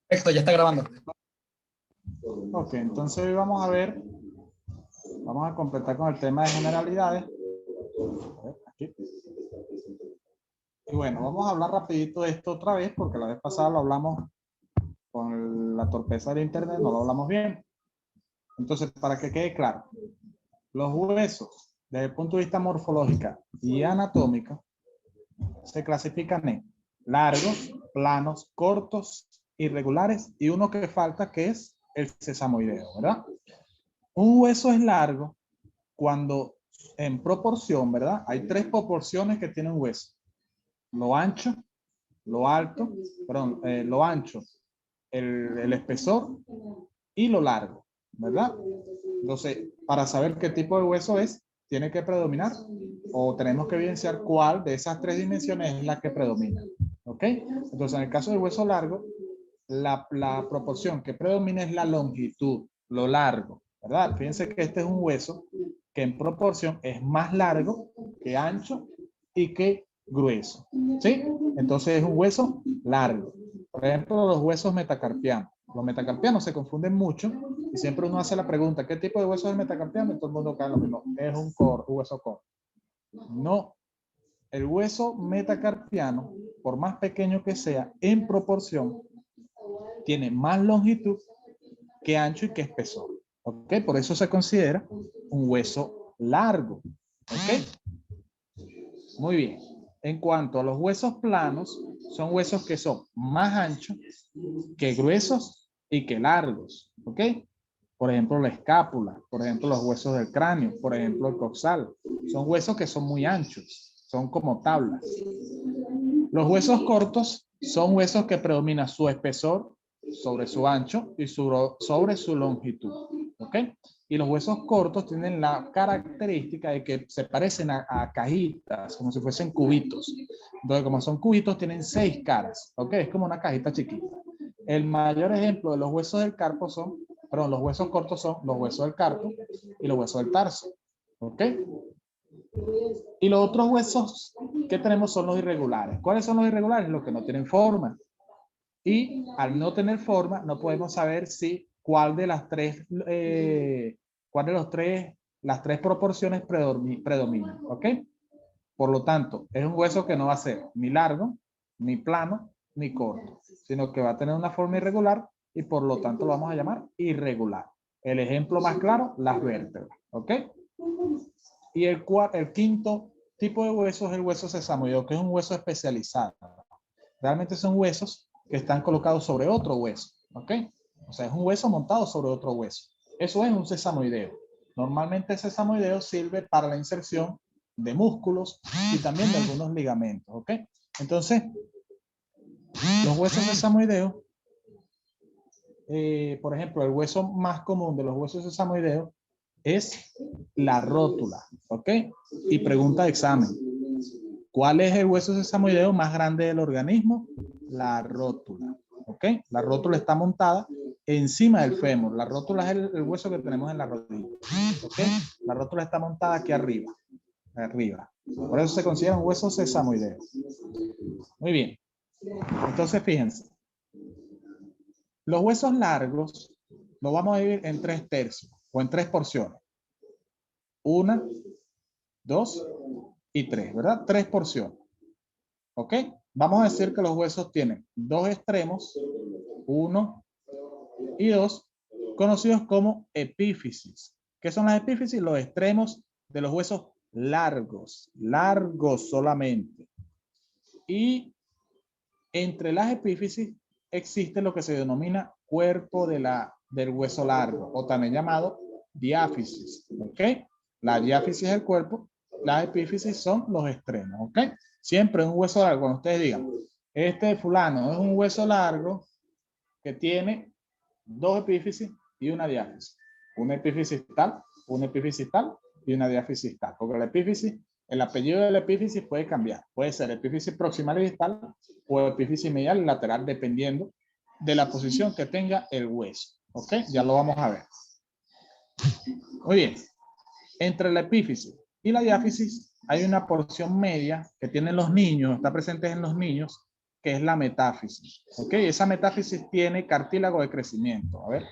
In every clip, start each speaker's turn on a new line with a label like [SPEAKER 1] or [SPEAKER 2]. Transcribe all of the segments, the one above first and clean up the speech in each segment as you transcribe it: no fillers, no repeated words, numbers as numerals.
[SPEAKER 1] Esto ya está grabando.
[SPEAKER 2] Ok, entonces hoy vamos a ver, vamos a completar con el tema de generalidades. Aquí. Y bueno, vamos a hablar rapidito de esto otra vez, porque la vez pasada lo hablamos con la torpeza del internet, no lo hablamos bien. Entonces, para que quede claro, los huesos, desde el punto de vista morfológico y anatómico, se clasifican en largos, planos, cortos, irregulares y uno que falta que es el sesamoideo, ¿verdad? Un hueso es largo cuando en proporción, ¿verdad? Hay tres proporciones que tiene un hueso. Lo ancho, lo alto, perdón, lo ancho, el espesor y lo largo, ¿verdad? Entonces, para saber qué tipo de hueso es, tiene que predominar o tenemos que evidenciar cuál de esas tres dimensiones es la que predomina. ¿Ok? Entonces, en el caso del hueso largo, la proporción que predomina es la longitud, lo largo, ¿verdad? Fíjense que este es un hueso que en proporción es más largo que ancho y que grueso, ¿sí? Entonces es un hueso largo. Por ejemplo, los huesos metacarpianos. Los metacarpianos se confunden mucho y siempre uno hace la pregunta, ¿qué tipo de hueso es el metacarpiano? Y todo el mundo cae en lo mismo. Es un hueso corto. No, el hueso metacarpiano, por más pequeño que sea, en proporción, tiene más longitud que ancho y que espesor. ¿Ok? Por eso se considera un hueso largo. ¿Ok? Muy bien. En cuanto a los huesos planos, son huesos que son más anchos que gruesos y que largos. ¿Ok? Por ejemplo, la escápula, por ejemplo, los huesos del cráneo, por ejemplo, el coxal. Son huesos que son muy anchos, son como tablas. Los huesos cortos son huesos que predomina su espesor sobre su ancho y sobre su longitud. ¿Ok? Y los huesos cortos tienen la característica de que se parecen a cajitas, como si fuesen cubitos. Entonces, como son cubitos, tienen 6 caras. ¿Ok? Es como una cajita chiquita. El mayor ejemplo de los huesos del carpo son, perdón, los huesos cortos son los huesos del carpo y los huesos del tarso. ¿Ok? Y los otros huesos que tenemos son los irregulares. ¿Cuáles son los irregulares? Los que no tienen forma. Y al no tener forma, no podemos saber si cuál de las tres, las tres proporciones predominan. ¿Ok? Por lo tanto, es un hueso que no va a ser ni largo, ni plano, ni corto, sino que va a tener una forma irregular y por lo tanto lo vamos a llamar irregular. El ejemplo más claro, las vértebras. ¿Ok? Y el quinto tipo de hueso es el hueso sesamoideo, que es un hueso especializado. Realmente son huesos que están colocados sobre otro hueso. ¿Ok? O sea, es un hueso montado sobre otro hueso. Eso es un sesamoideo. Normalmente el sesamoideo sirve para la inserción de músculos y también de algunos ligamentos. ¿Ok? Entonces, los huesos sesamoideos, por ejemplo, el hueso más común de los huesos sesamoideos es la rótula. ¿Ok? Y pregunta de examen. ¿Cuál es el hueso sesamoideo más grande del organismo? La rótula. ¿Ok? La rótula está montada encima del fémur. La rótula es el hueso que tenemos en la rodilla. ¿Ok? La rótula está montada aquí arriba. Arriba. Por eso se considera un hueso sesamoideo. Muy bien. Entonces, fíjense. Los huesos largos los vamos a dividir en 3 tercios o en 3 porciones. 1, 2 y 3, ¿verdad? 3 porciones. ¿Ok? Vamos a decir que los huesos tienen 2 extremos, 1 y 2, conocidos como epífisis. ¿Qué son las epífisis? Los extremos de los huesos largos, largos solamente. Y entre las epífisis existe lo que se denomina cuerpo del hueso largo, o también llamado diáfisis. ¿Ok? La diáfisis es el cuerpo, las epífisis son los extremos. ¿Ok? Siempre un hueso largo, cuando ustedes digan, este fulano es un hueso largo que tiene 2 epífisis y una diáfisis. Una epífisis tal y una diáfisis tal. Porque la epífisis, el apellido de la epífisis puede cambiar. Puede ser epífisis proximal y distal o epífisis medial y lateral, dependiendo de la posición que tenga el hueso. ¿Ok? Ya lo vamos a ver. Muy bien. Entre la epífisis y la diáfisis hay una porción media que tienen los niños, está presente en los niños, que es la metáfisis. ¿Ok? Esa metáfisis tiene cartílago de crecimiento. A ver,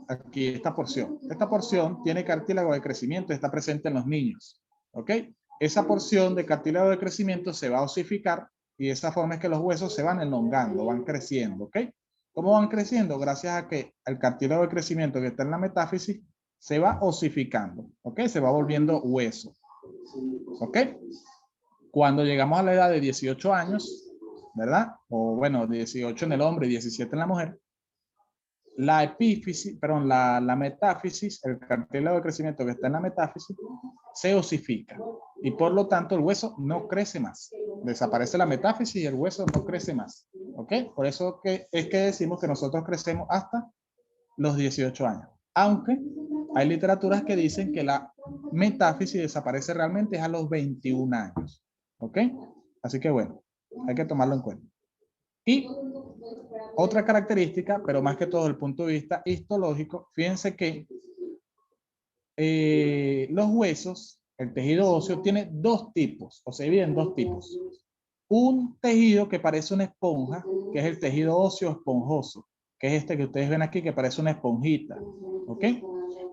[SPEAKER 2] aquí esta porción. Esta porción tiene cartílago de crecimiento, está presente en los niños. ¿Ok? Esa porción de cartílago de crecimiento se va a osificar y de esa forma es que los huesos se van elongando, van creciendo. ¿Ok? ¿Cómo van creciendo? Gracias a que el cartílago de crecimiento que está en la metáfisis se va osificando. ¿Ok? Se va volviendo hueso. ¿Ok? Cuando llegamos a la edad de 18 años, ¿verdad? O bueno, 18 en el hombre y 17 en la mujer, la epífisis, perdón, la metáfisis, el cartílago de crecimiento que está en la metáfisis, se osifica y por lo tanto el hueso no crece más. Desaparece la metáfisis y el hueso no crece más. ¿Ok? Por eso es que decimos que nosotros crecemos hasta los 18 años. Aunque hay literaturas que dicen que la metáfisis desaparece realmente a los 21 años. ¿Ok? Así que bueno, hay que tomarlo en cuenta. Y otra característica, pero más que todo desde el punto de vista histológico, fíjense que los huesos, el tejido óseo, tiene dos tipos, o se divide en dos tipos. Un tejido que parece una esponja, que es el tejido óseo esponjoso, que es este que ustedes ven aquí, que parece una esponjita. ¿Ok?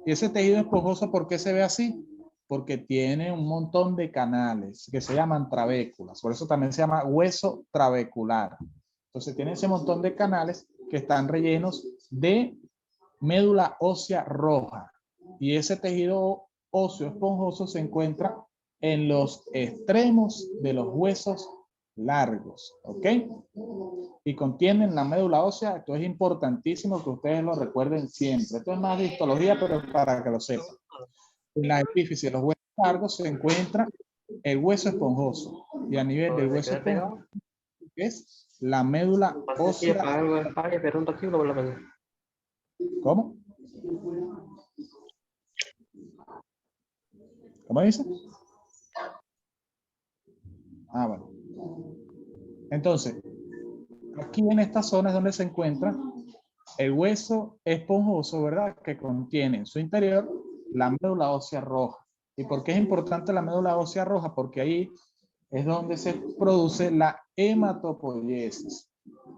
[SPEAKER 2] Y ese tejido esponjoso, ¿por qué se ve así? Porque tiene un montón de canales que se llaman trabéculas. Por eso también se llama hueso trabecular. Entonces tiene ese montón de canales que están rellenos de médula ósea roja. Y ese tejido óseo esponjoso se encuentra en los extremos de los huesos largos. ¿Ok? Y contienen la médula ósea. Esto es importantísimo que ustedes lo recuerden siempre. Esto es más de histología, pero para que lo sepan. En la epífisis de los huesos largos se encuentra el hueso esponjoso. Y a nivel del hueso esponjoso es la médula ósea. ¿Cómo? ¿Cómo dice? Ah, bueno. Entonces, aquí en esta zona es donde se encuentra el hueso esponjoso, ¿verdad? Que contiene en su interior la médula ósea roja. ¿Y por qué es importante la médula ósea roja? Porque ahí es donde se produce la hematopoiesis.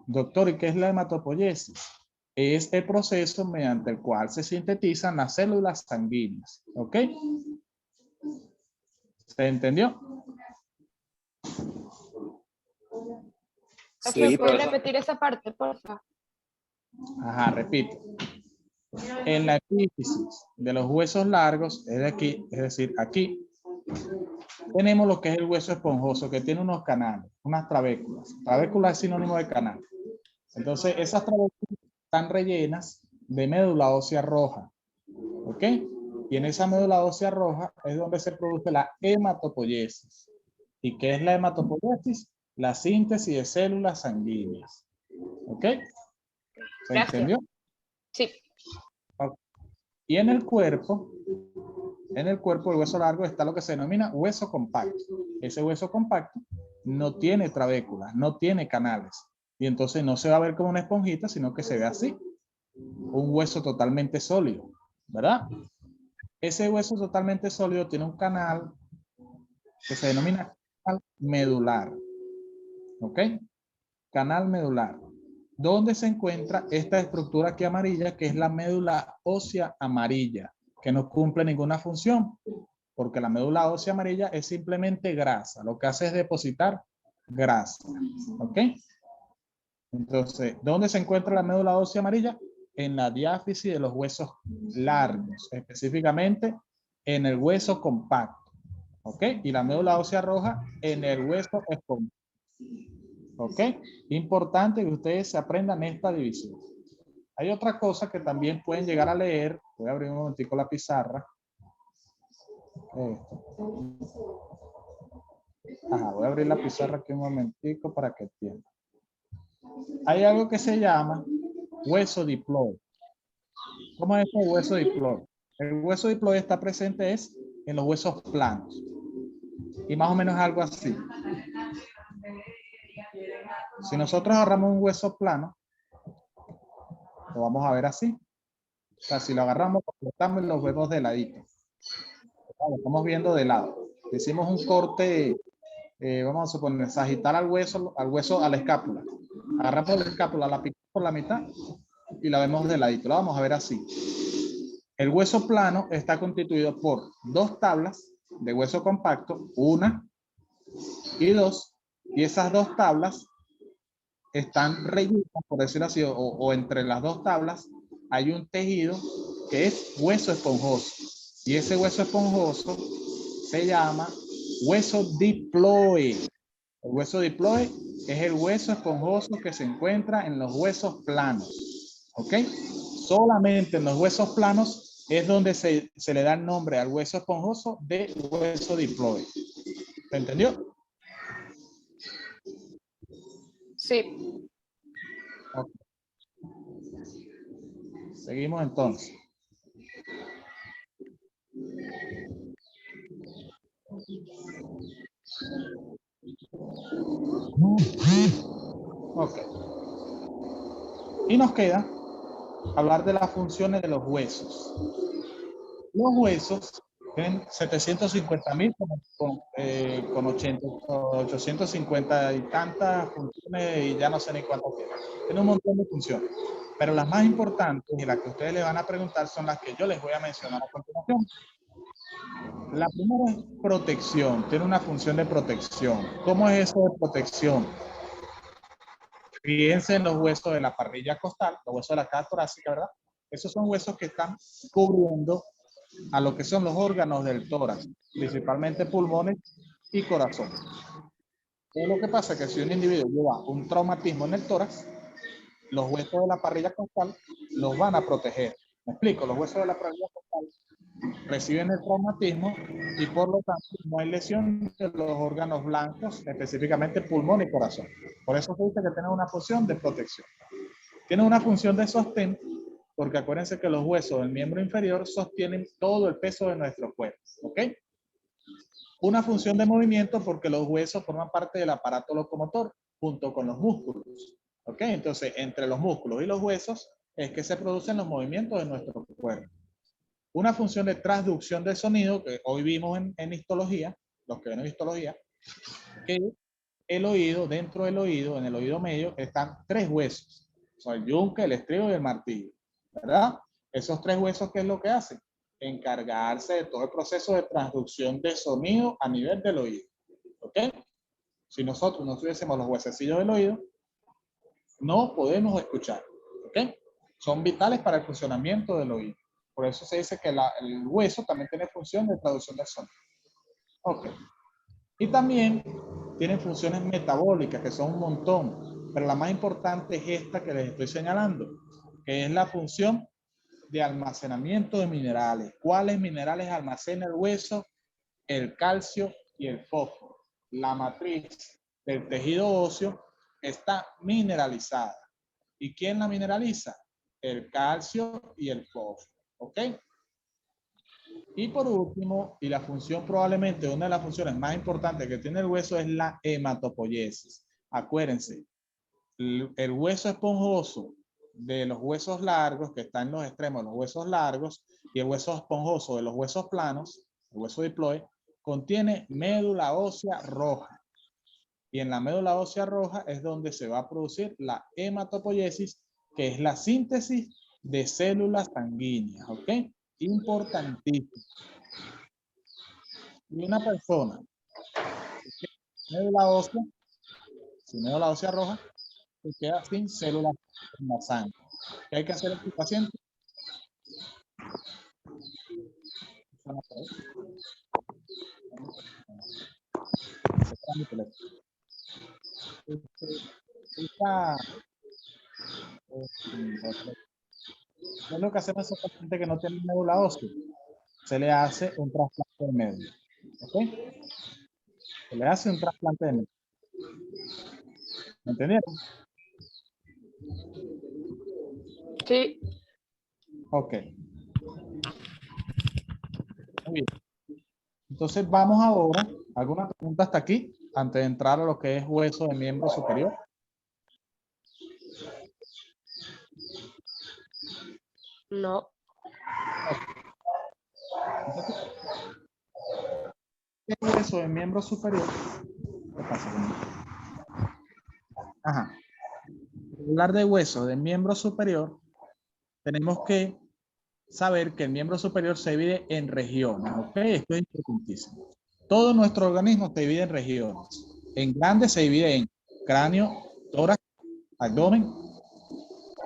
[SPEAKER 2] Doctor, ¿y qué es la hematopoiesis? Es el proceso mediante el cual se sintetizan las células sanguíneas. ¿Ok? ¿Se entendió?
[SPEAKER 3] Sí, ¿puedes repetir esa parte, por favor?
[SPEAKER 2] Ajá, repito. En la epífisis de los huesos largos, es de aquí, es decir, aquí, tenemos lo que es el hueso esponjoso, que tiene unos canales, unas trabéculas. Trabécula es sinónimo de canal. Entonces, esas trabéculas están rellenas de médula ósea roja. ¿Ok? Y en esa médula ósea roja es donde se produce la hematopoiesis. ¿Y qué es la hematopoiesis? La síntesis de células sanguíneas. ¿Ok? ¿Se
[SPEAKER 3] Gracias.
[SPEAKER 2] entendió?
[SPEAKER 3] Sí.
[SPEAKER 2] Okay. Y en el cuerpo del hueso largo está lo que se denomina hueso compacto. Ese hueso compacto no tiene trabéculas, no tiene canales. Y entonces no se va a ver como una esponjita, sino que se ve así. Un hueso totalmente sólido, ¿verdad? Ese hueso totalmente sólido tiene un canal que se denomina canal medular. ¿Ok? Canal medular. ¿Dónde se encuentra esta estructura aquí amarilla, que es la médula ósea amarilla, que no cumple ninguna función? Porque la médula ósea amarilla es simplemente grasa. Lo que hace es depositar grasa. ¿Ok? Entonces, ¿dónde se encuentra la médula ósea amarilla? En la diáfisis de los huesos largos, específicamente en el hueso compacto. ¿Ok? Y la médula ósea roja en el hueso esponjoso. ¿Ok? Importante que ustedes se aprendan esta división. Hay otra cosa que también pueden llegar a leer. Voy a abrir un momentico la pizarra. Ajá, voy a abrir la pizarra aquí un momentico para que entiendan. Hay algo que se llama hueso diploide. ¿Cómo es el hueso diploide? El hueso diploide está presente en los huesos planos. Y más o menos algo así. Si nosotros agarramos un hueso plano, lo vamos a ver así. O sea, si lo agarramos, lo cortamos y lo vemos de ladito. Lo estamos viendo de lado. Hicimos un corte vamos a suponer, sagital al hueso, a la escápula. Agarramos la escápula, la picamos por la mitad y la vemos de ladito. La vamos a ver así. El hueso plano está constituido por dos tablas de hueso compacto, una y dos, y esas dos tablas están rellenas, por decirlo así, o entre las dos tablas hay un tejido que es hueso esponjoso. Y ese hueso esponjoso se llama hueso diploide. El hueso diploide es el hueso esponjoso que se encuentra en los huesos planos. ¿Ok? Solamente en los huesos planos es donde se le da el nombre al hueso esponjoso de hueso diploide. ¿Se entendió?
[SPEAKER 3] Sí.
[SPEAKER 2] Okay. Seguimos entonces. Ok. Y nos queda hablar de las funciones de los huesos. Los huesos tienen 750.000 con 850 y tantas funciones y ya no sé ni cuántas tienen. Tiene un montón de funciones. Pero las más importantes y las que ustedes le van a preguntar son las que yo les voy a mencionar a continuación. La primera es protección. Tiene una función de protección. ¿Cómo es eso de protección? Fíjense en los huesos de la parrilla costal, los huesos de la caja torácica, ¿verdad? Esos son huesos que están cubriendo a lo que son los órganos del tórax, principalmente pulmones y corazón. Pero lo que pasa es que si un individuo lleva un traumatismo en el tórax, los huesos de la parrilla costal los van a proteger. Me explico, los huesos de la parrilla costal reciben el traumatismo y por lo tanto no hay lesión de los órganos blancos, específicamente pulmón y corazón. Por eso se dice que tiene una función de protección. Tiene una función de sostén, porque acuérdense que los huesos del miembro inferior sostienen todo el peso de nuestro cuerpo. ¿Ok? Una función de movimiento, porque los huesos forman parte del aparato locomotor junto con los músculos. ¿Ok? Entonces, entre los músculos y los huesos es que se producen los movimientos de nuestro cuerpo. Una función de transducción del sonido, que hoy vimos en histología, los que ven en histología, que el oído, dentro del oído, en el oído medio, están tres huesos. O el yunque, el estribo y el martillo. ¿Verdad? Esos tres huesos, ¿qué es lo que hacen? Encargarse de todo el proceso de transducción de sonido a nivel del oído. ¿Ok? Si nosotros no tuviésemos los huesecillos del oído, no podemos escuchar. ¿Ok? Son vitales para el funcionamiento del oído. Por eso se dice que el hueso también tiene función de traducción del sonido. Ok. Y también tienen funciones metabólicas, que son un montón. Pero la más importante es esta que les estoy señalando, que es la función de almacenamiento de minerales. ¿Cuáles minerales almacena el hueso? El calcio y el fósforo. La matriz del tejido óseo está mineralizada. ¿Y quién la mineraliza? El calcio y el fósforo. ¿Ok? Y por último, y la función probablemente una de las funciones más importantes que tiene el hueso es la hematopoiesis. Acuérdense, el hueso esponjoso de los huesos largos, que está en los extremos de los huesos largos, y el hueso esponjoso de los huesos planos, el hueso diploide, contiene médula ósea roja. Y en la médula ósea roja es donde se va a producir la hematopoiesis, que es la síntesis de células sanguíneas. ¿Ok? Importantísimo. Y una persona médula ósea, sin médula ósea roja, se queda sin células en la sangre. ¿Qué hay que hacer en este paciente? ¿Qué es lo que hacemos a ese paciente que no tiene médula ósea? Se le hace un trasplante de médula. ¿Ok? Se le hace un trasplante de médula. ¿Me entendieron?
[SPEAKER 3] Sí.
[SPEAKER 2] Ok. Muy bien. Entonces vamos ahora, ¿alguna pregunta hasta aquí? Antes de entrar a lo que es hueso de miembro superior.
[SPEAKER 3] No.
[SPEAKER 2] Entonces, el hueso de miembro superior ¿Qué pasa con esto? Ajá. Hablar de hueso del miembro superior, tenemos que saber que el miembro superior se divide en regiones, ¿ok? Esto es importantísimo. Todo nuestro organismo se divide en regiones. En grandes se divide en cráneo, tórax, abdomen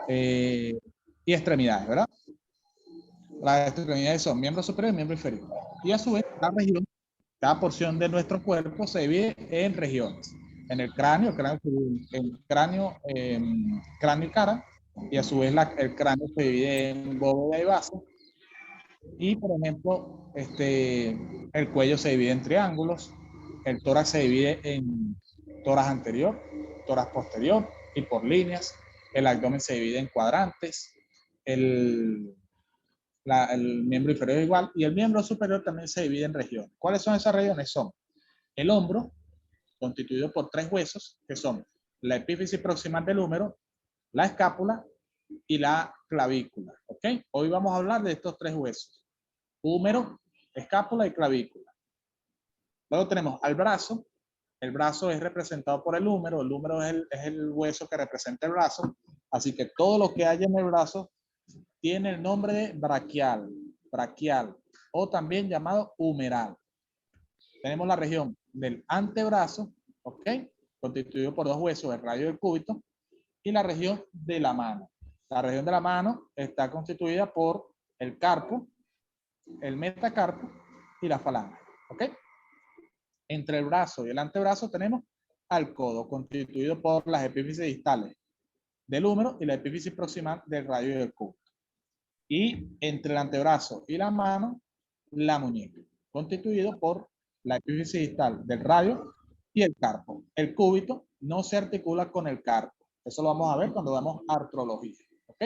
[SPEAKER 2] y extremidades, ¿verdad? Las extremidades son miembro superior y miembro inferior. Y a su vez, cada porción de nuestro cuerpo se divide en regiones. En el cráneo, cráneo y cara, y a su vez el cráneo se divide en bóveda y base. Y por ejemplo, el cuello se divide en triángulos, el tórax se divide en tórax anterior, tórax posterior y por líneas, el abdomen se divide en cuadrantes, el miembro inferior igual, y el miembro superior también se divide en regiones. ¿Cuáles son esas regiones? Son el hombro, constituido por 3 huesos, que son la epífisis proximal del húmero, la escápula y la clavícula. ¿Ok? Hoy vamos a hablar de estos 3 huesos: húmero, escápula y clavícula. Luego tenemos al brazo. El brazo es representado por el húmero es el hueso que representa el brazo, así que todo lo que haya en el brazo tiene el nombre de braquial, o también llamado humeral. Tenemos la región del antebrazo, ¿ok? Constituido por 2 huesos, el radio y el cúbito, y la región de la mano. La región de la mano está constituida por el carpo, el metacarpo y la falange, ¿ok? Entre el brazo y el antebrazo tenemos al codo, constituido por las epífisis distales del húmero y la epífisis proximal del radio y del cúbito. Y entre el antebrazo y la mano, la muñeca, constituido por la epífisis distal del radio y el carpo. El cúbito no se articula con el carpo. Eso lo vamos a ver cuando damos artrología. ¿Ok?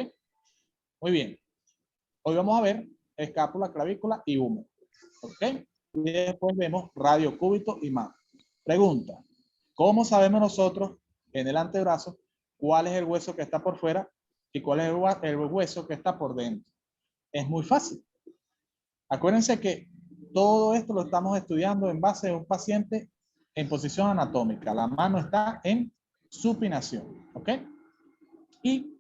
[SPEAKER 2] Muy bien. Hoy vamos a ver escápula, clavícula y húmero. ¿Ok? Y después vemos radio, cúbito y mano. Pregunta: ¿cómo sabemos nosotros en el antebrazo cuál es el hueso que está por fuera y cuál es el hueso que está por dentro? Es muy fácil. Acuérdense que todo esto lo estamos estudiando en base a un paciente en posición anatómica. La mano está en supinación. ¿Ok? Y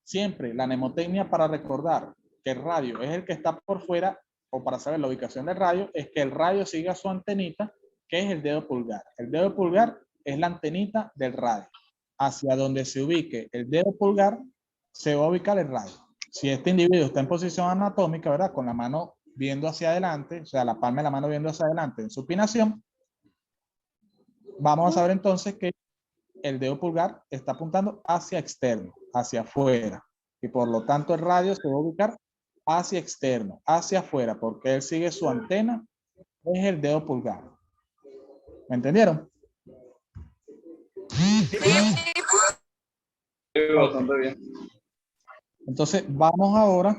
[SPEAKER 2] siempre la mnemotecnia para recordar que el radio es el que está por fuera, o para saber la ubicación del radio, es que el radio siga su antenita, que es el dedo pulgar. El dedo pulgar es la antenita del radio. Hacia donde se ubique el dedo pulgar, se va a ubicar el radio. Si este individuo está en posición anatómica, ¿verdad? Con la mano viendo hacia adelante, o sea, la palma de la mano viendo hacia adelante en supinación, vamos a saber entonces que el dedo pulgar está apuntando hacia externo, hacia afuera. Y por lo tanto el radio se va a ubicar hacia externo, hacia afuera, porque él sigue su antena, es el dedo pulgar. ¿Me entendieron?
[SPEAKER 3] Sí.
[SPEAKER 1] Bastante bien.
[SPEAKER 2] Entonces vamos ahora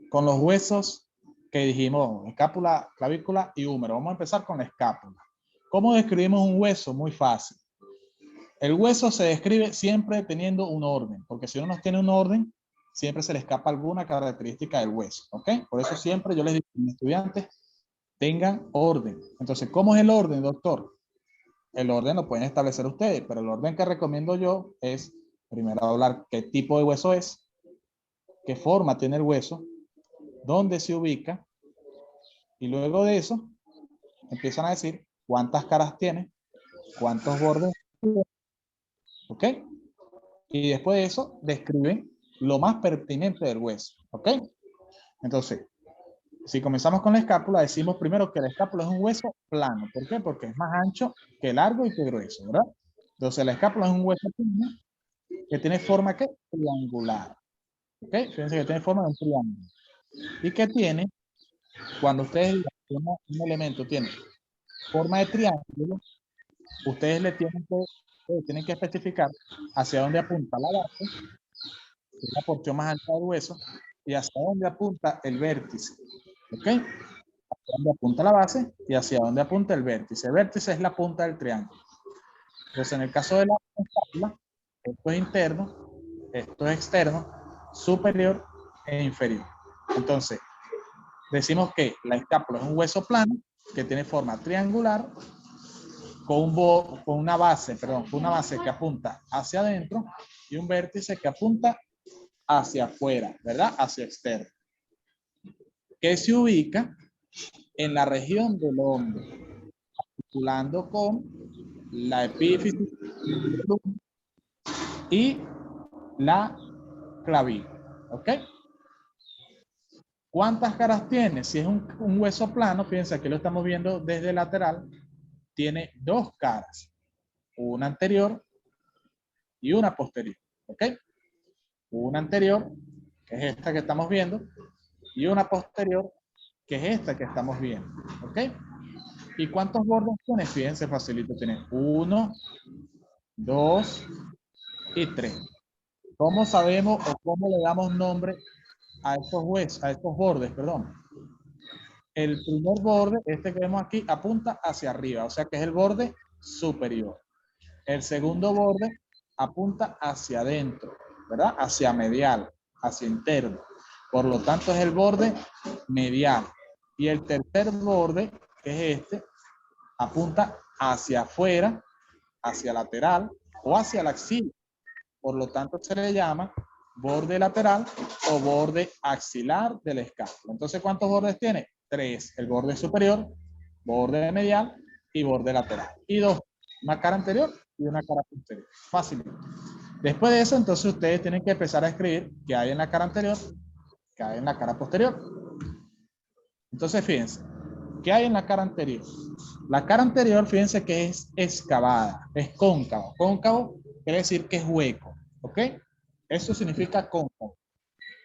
[SPEAKER 2] con los huesos que dijimos: escápula, clavícula y húmero. Vamos a empezar con la escápula. ¿Cómo describimos un hueso? Muy fácil. El hueso se describe siempre teniendo un orden, porque si uno no tiene un orden, siempre se le escapa alguna característica del hueso, ¿ok? Por eso siempre yo les digo a mis estudiantes: tengan orden. Entonces, ¿cómo es el orden, doctor? El orden lo pueden establecer ustedes, pero el orden que recomiendo yo es primero hablar qué tipo de hueso es, qué forma tiene el hueso, dónde se ubica, y luego de eso empiezan a decir cuántas caras tiene, cuántos bordes, ¿ok? Y después de eso describen lo más pertinente del hueso, ¿ok? Entonces, si comenzamos con la escápula, decimos primero que la escápula es un hueso plano. ¿Por qué? Porque es más ancho que largo y que grueso, ¿verdad? Entonces, la escápula es un hueso plano que tiene forma, ¿qué? Triangular. ¿Ok? Fíjense que tiene forma de un triángulo. Y que tiene, cuando ustedes digan un elemento tiene forma de triángulo, ustedes le tienen que especificar hacia dónde apunta la base, que es la porción más alta del hueso, y hacia dónde apunta el vértice. ¿Ok? Hacia dónde apunta la base y hacia dónde apunta el vértice. El vértice es la punta del triángulo. Entonces, en el caso de la escápula, esto es interno, esto es externo, superior e inferior. Entonces, decimos que la escápula es un hueso plano que tiene forma triangular con una base que apunta hacia adentro y un vértice que apunta hacia afuera, ¿verdad? Hacia externo. Que se ubica en la región del hombro, articulando con la epífisis y la clavícula, ¿ok? ¿Cuántas caras tiene? Si es un hueso plano, fíjense, aquí lo estamos viendo desde lateral, tiene dos caras, una anterior y una posterior, ¿ok? Una anterior, que es esta que estamos viendo, y una posterior, que es esta que estamos viendo, ¿ok? ¿Y cuántos bordes tiene? Fíjense, facilito, tiene 1, 2 y 3. ¿Cómo sabemos o cómo le damos nombre a estos huesos, a estos bordes, perdón? El primer borde, este que vemos aquí, apunta hacia arriba, o sea que es el borde superior. El segundo borde apunta hacia adentro, ¿verdad? Hacia medial, hacia interno. Por lo tanto, es el borde medial. Y el tercer borde, que es este, apunta hacia afuera, hacia lateral o hacia la axila. Por lo tanto, se le llama borde lateral o borde axilar de la escápula. Entonces, ¿cuántos bordes tiene? 3. El borde superior, borde medial y borde lateral. Y 2. Una cara anterior y una cara posterior. Fácil. Después de eso, entonces ustedes tienen que empezar a escribir qué hay en la cara anterior, qué hay en la cara posterior. Entonces, fíjense, ¿qué hay en la cara anterior? La cara anterior, fíjense que es excavada, es cóncavo. Cóncavo quiere decir que es hueco, ¿ok? Eso significa cóncavo.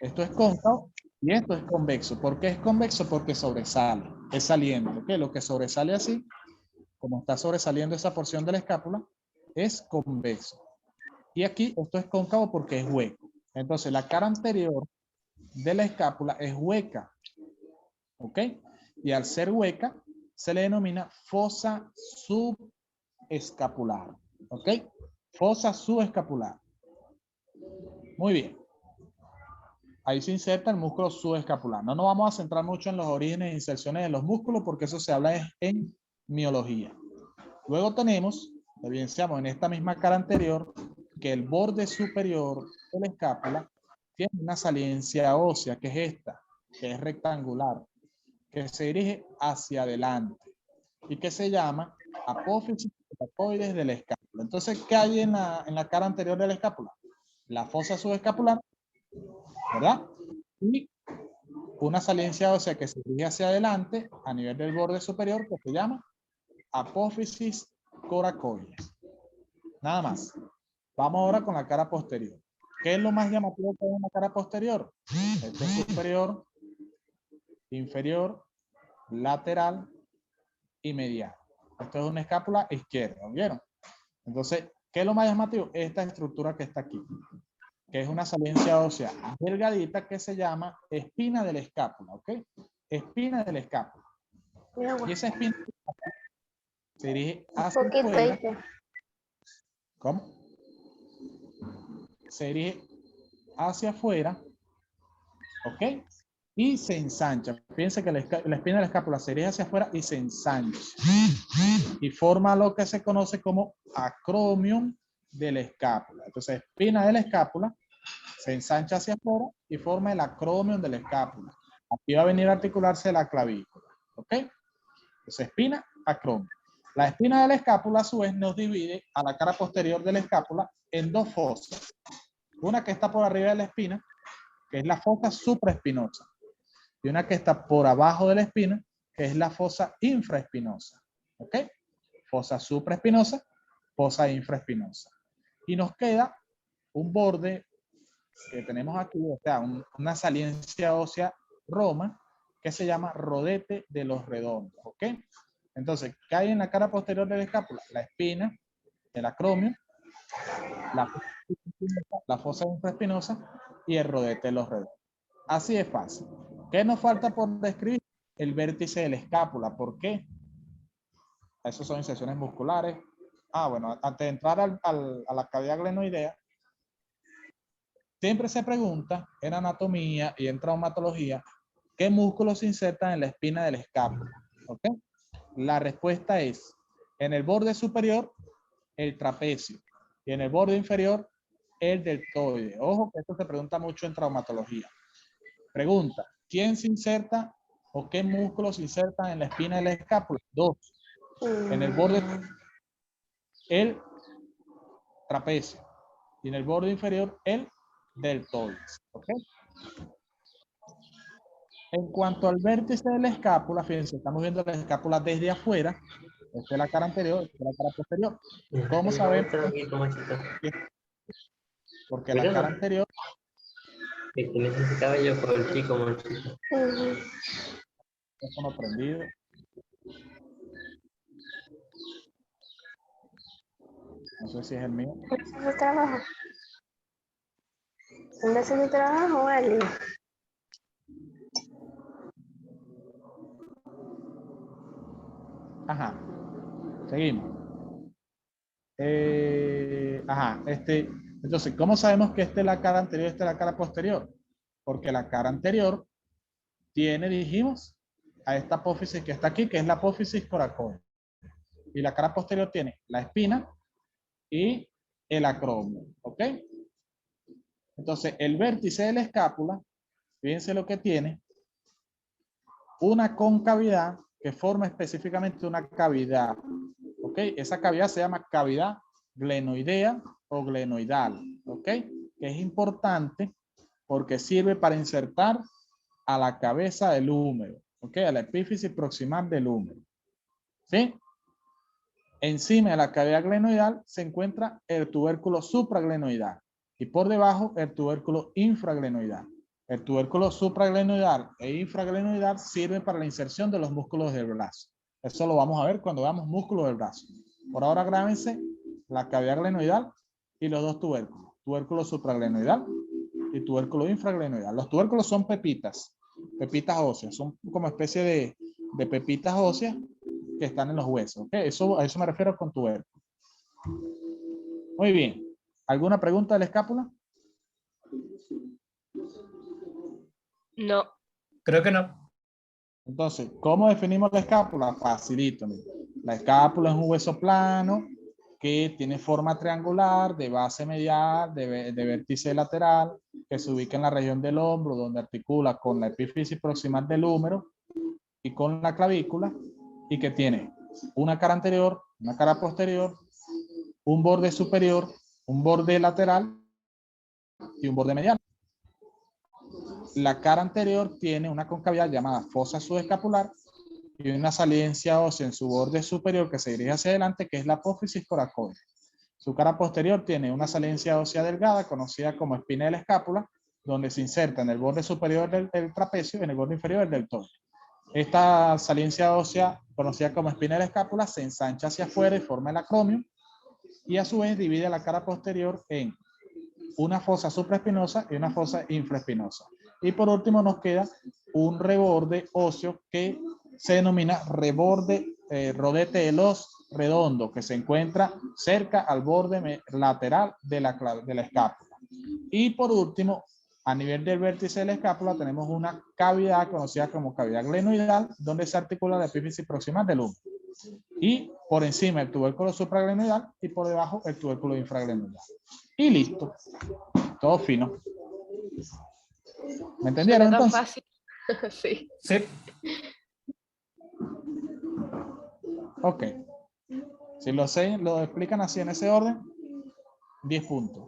[SPEAKER 2] Esto es cóncavo y esto es convexo. ¿Por qué es convexo? Porque sobresale, es saliente, ¿ok? Lo que sobresale así, como está sobresaliendo esa porción de la escápula, es convexo. Y aquí esto es cóncavo porque es hueco. Entonces la cara anterior de la escápula es hueca, ¿ok? Y al ser hueca, se le denomina fosa subescapular, ¿ok? Fosa subescapular. Muy bien. Ahí se inserta el músculo subescapular. No nos vamos a centrar mucho en los orígenes e inserciones de los músculos porque eso se habla en miología. Luego tenemos, evidenciamos en esta misma cara anterior, que el borde superior de la escápula tiene una saliencia ósea, que es esta, que es rectangular, que se dirige hacia adelante y que se llama apófisis coracoides de la escápula. Entonces, ¿qué hay en la cara anterior de la escápula? La fosa subescapular, ¿verdad? Y una saliencia ósea que se dirige hacia adelante a nivel del borde superior, que se llama apófisis coracoides. Nada más. Vamos ahora con la cara posterior. ¿Qué es lo más llamativo que hay en la cara posterior? Este es superior, inferior, lateral y medial. Esto es una escápula izquierda, ¿vieron? Entonces, ¿qué es lo más llamativo? Esta estructura que está aquí, que es una saliencia ósea delgadita que se llama espina de la escápula, ¿ok? Espina de la escápula. Y esa espina se dirige hacia afuera. ¿Cómo? Se dirige hacia afuera, ¿ok? Y se ensancha. Fíjense que la espina de la escápula se dirige hacia afuera y se ensancha. Y forma lo que se conoce como acromion de la escápula. Entonces, espina de la escápula se ensancha hacia afuera y forma el acromion de la escápula. Aquí va a venir a articularse la clavícula. ¿Ok? Entonces, espina, acromion. La espina de la escápula, a su vez, nos divide a la cara posterior de la escápula en dos fosas. Una que está por arriba de la espina, que es la fosa supraespinosa. Y una que está por abajo de la espina, que es la fosa infraespinosa. ¿Ok? Fosa supraespinosa, fosa infraespinosa. Y nos queda un borde que tenemos aquí, o sea, una saliencia ósea roma, que se llama rodete de los redondos. ¿Ok? Entonces, ¿qué hay en la cara posterior de la escápula? La espina, el acromio, la fosa infraespinosa y el rodete de los redondos. Así es fácil. ¿Qué nos falta por describir? El vértice de la escápula. ¿Por qué? Esas son inserciones musculares. Bueno, antes de entrar a la cavidad glenoidea, siempre se pregunta en anatomía y en traumatología, ¿qué músculos se insertan en la espina de la escápula? ¿Ok? La respuesta es En el borde superior, el trapecio. Y en el borde inferior, el deltoide. Ojo que esto se pregunta mucho en traumatología. Pregunta, ¿quién se inserta o qué músculos se insertan en la espina de la escápula? Dos. En el borde, el trapecio. Y en el borde inferior, el deltoide. ¿Ok? En cuanto al vértice de la escápula, fíjense, estamos viendo la escápula desde afuera. Esta es la cara anterior, esta es la cara posterior. ¿Cómo sabemos? Porque la cara anterior,
[SPEAKER 4] Que tienes ese cabello con chico, monchito.
[SPEAKER 2] teléfono prendido. No sé si es el mío.
[SPEAKER 3] ¿Haciendo trabajo? ¿Anda haciendo trabajo, vale?
[SPEAKER 2] Ajá. Seguimos. Entonces, ¿cómo sabemos que esta es la cara anterior y esta es la cara posterior? Porque la cara anterior tiene, dijimos, a esta apófisis que está aquí, que es la apófisis coracoide. Y la cara posterior tiene la espina y el acromio, ¿ok? Entonces, el vértice de la escápula, fíjense lo que tiene, una concavidad que forma específicamente una cavidad, ¿ok? Esa cavidad se llama cavidad glenoidea o glenoidal, ¿ok? Que es importante porque sirve para insertar a la cabeza del húmero, ¿ok? A la epífisis proximal del húmero, ¿sí? Encima de la cavidad glenoidal se encuentra el tubérculo supraglenoidal y por debajo el tubérculo infraglenoidal. El tubérculo supraglenoidal e infraglenoidal sirven para la inserción de los músculos del brazo. Eso lo vamos a ver cuando veamos músculos del brazo. Por ahora grábense la cavidad glenoidal y los dos tubérculos. Tubérculo supraglenoidal y tubérculo infraglenoidal. Los tubérculos son pepitas óseas. Son como especie de pepitas óseas que están en los huesos. ¿Okay? A eso me refiero con tubérculo. Muy bien. ¿Alguna pregunta de la escápula?
[SPEAKER 3] No.
[SPEAKER 1] Creo que no.
[SPEAKER 2] Entonces, ¿cómo definimos la escápula? Facilito. Mira. La escápula es un hueso plano que tiene forma triangular, de base medial, de vértice lateral, que se ubica en la región del hombro, donde articula con la epífisis proximal del húmero y con la clavícula, y que tiene una cara anterior, una cara posterior, un borde superior, un borde lateral y un borde medial. La cara anterior tiene una concavidad llamada fosa subescapular y una saliència ósea en su borde superior que se dirige hacia adelante, que es la apófisis coracoide. Su cara posterior tiene una saliència ósea delgada, conocida como espina de la escápula, donde se inserta en el borde superior del trapecio y en el borde inferior del deltoide. Esta saliència ósea, conocida como espina de la escápula, se ensancha hacia afuera y forma el acromio, y a su vez divide la cara posterior en una fosa supraespinosa y una fosa infraespinosa. Y por último nos queda un reborde óseo que se denomina rodete de los redondo, que se encuentra cerca al borde lateral de la escápula. Y por último, a nivel del vértice de la escápula tenemos una cavidad conocida como cavidad glenoidal, donde se articula la epífisis proximal del húmero. Y por encima el tubérculo supraglenoidal y por debajo el tubérculo infraglenoidal. Y listo. Todo fino. ¿Me entendieron
[SPEAKER 3] Suena tan
[SPEAKER 2] entonces?
[SPEAKER 3] fácil. Sí.
[SPEAKER 1] Sí.
[SPEAKER 2] Ok. Si lo explican así en ese orden, 10 puntos.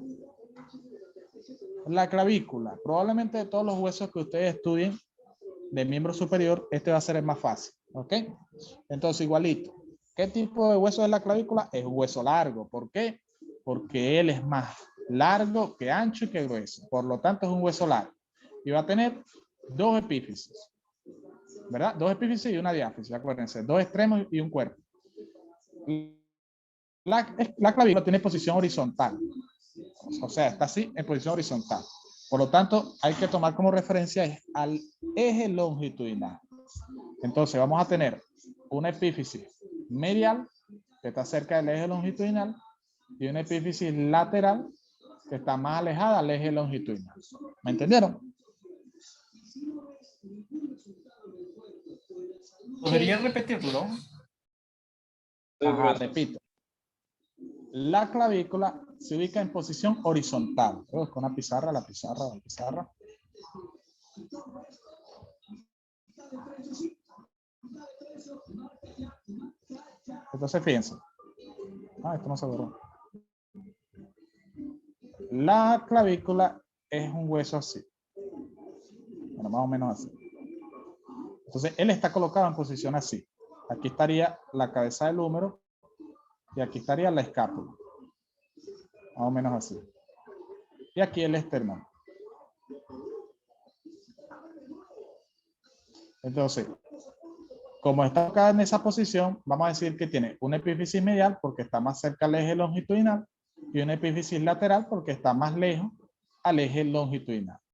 [SPEAKER 2] La clavícula. Probablemente de todos los huesos que ustedes estudien del miembro superior, este va a ser el más fácil. ¿Ok? Entonces, igualito. ¿Qué tipo de hueso es la clavícula? Es un hueso largo. ¿Por qué? Porque él es más largo que ancho y que grueso. Por lo tanto, es un hueso largo. Y va a tener dos epífisis. ¿Verdad? Dos epífisis y una diáfisis. Acuérdense. Dos extremos y un cuerpo. La clavícula tiene posición horizontal. O sea, está así en posición horizontal. Por lo tanto, hay que tomar como referencia al eje longitudinal. Entonces, vamos a tener una epífisis medial, que está cerca del eje longitudinal, y una epífisis lateral, que está más alejada del eje longitudinal. ¿Me entendieron?
[SPEAKER 1] ¿Podría repetirlo?
[SPEAKER 2] Ajá, repito. La clavícula se ubica en posición horizontal. Con una pizarra, la pizarra. Entonces, fíjense. Esto no se borró. La clavícula es un hueso así. Bueno, más o menos así. Entonces, él está colocado en posición así. Aquí estaría la cabeza del húmero y aquí estaría la escápula. Más o menos así. Y aquí el esternón. Entonces, como está acá en esa posición, vamos a decir que tiene una epífisis medial porque está más cerca al eje longitudinal y una epífisis lateral porque está más lejos al eje longitudinal.